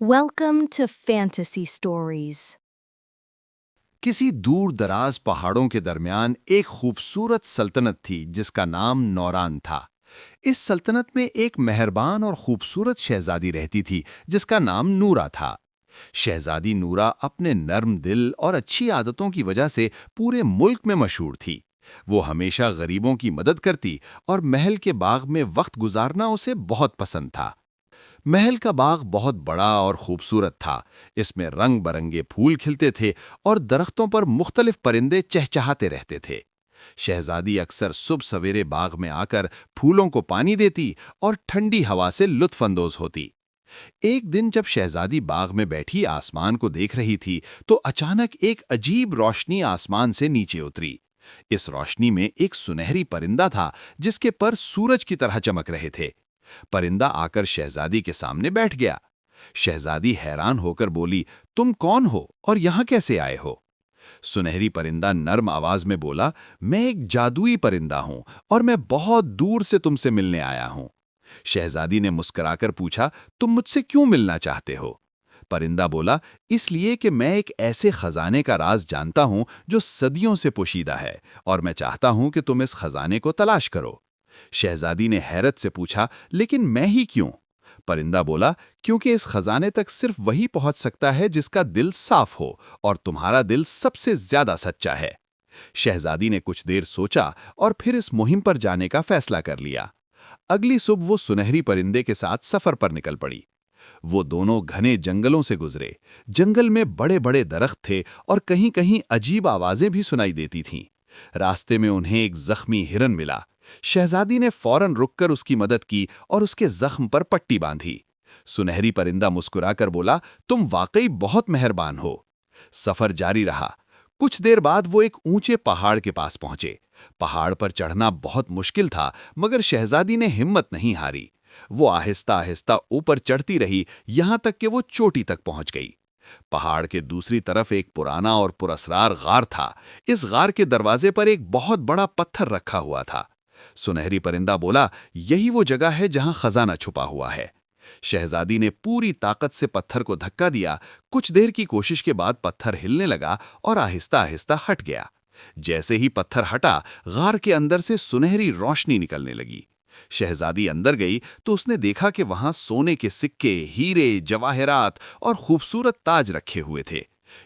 Welcome to Fantasy Stories. किसी दूर दराज पहाड़ों के दरमियान एक खूबसूरत सल्तनत थी जिसका नाम नौरान था। इस सल्तनत में एक मेहरबान और खूबसूरत शहजादी रहती थी जिसका नाम नूरा था। शहजादी नूरा अपने नर्म दिल और अच्छी आदतों की वजह से पूरे मुल्क में मशहूर थी। वो हमेशा गरीबों की मदद करती और महल के बाग में वक्त गुजारना उसे बहुत पसंद था। महल का बाग बहुत बड़ा और खूबसूरत था। इसमें रंग बरंगे फूल खिलते थे और दरख्तों पर मुख्तलिफ परिंदे चहचहाते रहते थे। शहजादी अक्सर सुबह सवेरे बाग में आकर फूलों को पानी देती और ठंडी हवा से लुत्फ अंदोज होती। एक दिन जब शहजादी बाग में बैठी आसमान को देख रही थी तो अचानक एक अजीब रोशनी आसमान से नीचे उतरी। इस रोशनी में एक सुनहरी परिंदा था जिसके पर सूरज की तरह चमक रहे थे। परिंदा आकर शहजादी के सामने बैठ गया। शहजादी हैरान होकर बोली, तुम कौन हो और यहाँ कैसे आए हो? सुनहरी परिंदा नर्म आवाज में बोला, मैं एक जादुई परिंदा हूँ और मैं बहुत दूर से तुमसे मिलने आया हूँ। शहजादी ने मुस्कुराकर पूछा, तुम मुझसे क्यों मिलना चाहते हो? परिंदा बोला, इसलिए कि मैं एक ऐसे खजाने का राज जानता हूँ जो सदियों से पोशीदा है और मैं चाहता हूँ कि तुम इस खजाने को तलाश करो। शहजादी ने हैरत से पूछा, लेकिन मैं ही क्यों? परिंदा बोला, क्योंकि इस खजाने तक सिर्फ वही पहुंच सकता है जिसका दिल साफ हो और तुम्हारा दिल सबसे ज्यादा सच्चा है। शहजादी ने कुछ देर सोचा और फिर इस मुहिम पर जाने का फैसला कर लिया। अगली सुबह वो सुनहरी परिंदे के साथ सफर पर निकल पड़ी। वो दोनों घने जंगलों से गुजरे। जंगल में बड़े बड़े दरख्त थे और कहीं कहीं अजीब आवाजें भी सुनाई देती थीं। रास्ते में उन्हें एक जख्मी हिरन मिला। शहजादी ने फौरन रुककर उसकी मदद की और उसके जख्म पर पट्टी बांधी। सुनहरी परिंदा मुस्कुराकर बोला, तुम वाकई बहुत मेहरबान हो। सफर जारी रहा। कुछ देर बाद वो एक ऊंचे पहाड़ के पास पहुंचे। पहाड़ पर चढ़ना बहुत मुश्किल था मगर शहजादी ने हिम्मत नहीं हारी। वो आहिस्ता आहिस्ता ऊपर चढ़ती रही यहां तक कि वो चोटी तक पहुंच गई। पहाड़ के दूसरी तरफ एक पुराना और पुरस्रार गार था। इस गार के दरवाजे पर एक बहुत बड़ा पत्थर रखा हुआ था। सुनहरी परिंदा बोला, यही वो जगह है जहां खजाना छुपा हुआ है। शहजादी ने पूरी ताकत से पत्थर को धक्का दिया। कुछ देर की कोशिश के बाद पत्थर हिलने लगा और आहिस्ता आहिस्ता हट गया। जैसे ही पत्थर हटा, गार के अंदर से सुनहरी रोशनी निकलने लगी। शहजादी अंदर गई तो उसने देखा कि वहां सोने के सिक्के, हीरे, जवाहरात और खूबसूरत ताज रखे हुए थे।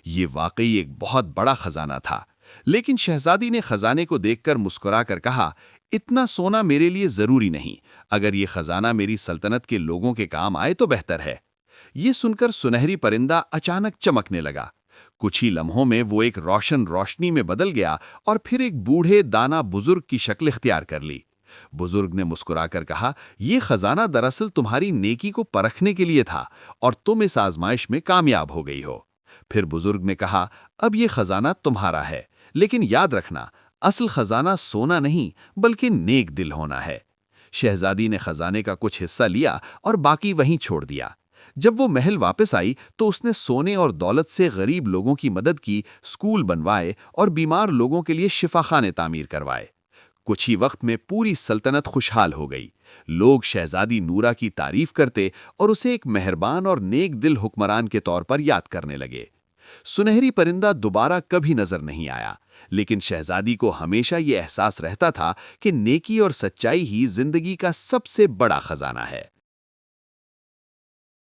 ये वाकई एक बहुत बड़ा खजाना था। लेकिन शहजादी ने खजाने को देखकर मुस्कुराकर कहा, इतना सोना मेरे लिए जरूरी नहीं। अगर ये खजाना मेरी सल्तनत के लोगों के काम आए तो बेहतर है। ये सुनकर सुनहरी परिंदा अचानक चमकने लगा। कुछ ही लम्हों में वो एक रोशन रोशनी में बदल गया और फिर एक बूढ़े दाना बुजुर्ग की शक्ल इख्तियार कर ली। बुजुर्ग ने मुस्कुराकर कहा, ये खजाना दरअसल तुम्हारी नेकी को परखने के लिए था और तुम इस आजमाइश में कामयाब हो गई हो। फिर बुजुर्ग ने कहा, अब ये खजाना तुम्हारा है, लेकिन याद रखना, असल खजाना सोना नहीं बल्कि नेक दिल होना है। शहजादी ने खजाने का कुछ हिस्सा लिया और बाकी वहीं छोड़ दिया। जब वो महल वापस आई तो उसने सोने और दौलत से गरीब लोगों की मदद की, स्कूल बनवाए और बीमार लोगों के लिए शिफाखाने तामीर करवाए। कुछ ही वक्त में पूरी सल्तनत खुशहाल हो गई। लोग शहजादी नूरा की तारीफ करते और उसे एक मेहरबान और नेक दिल हुक्मरान के तौर पर याद करने लगे। सुनहरी परिंदा दोबारा कभी नजर नहीं आया, लेकिन शहजादी को हमेशा ये एहसास रहता था कि नेकी और सच्चाई ही जिंदगी का सबसे बड़ा खजाना है।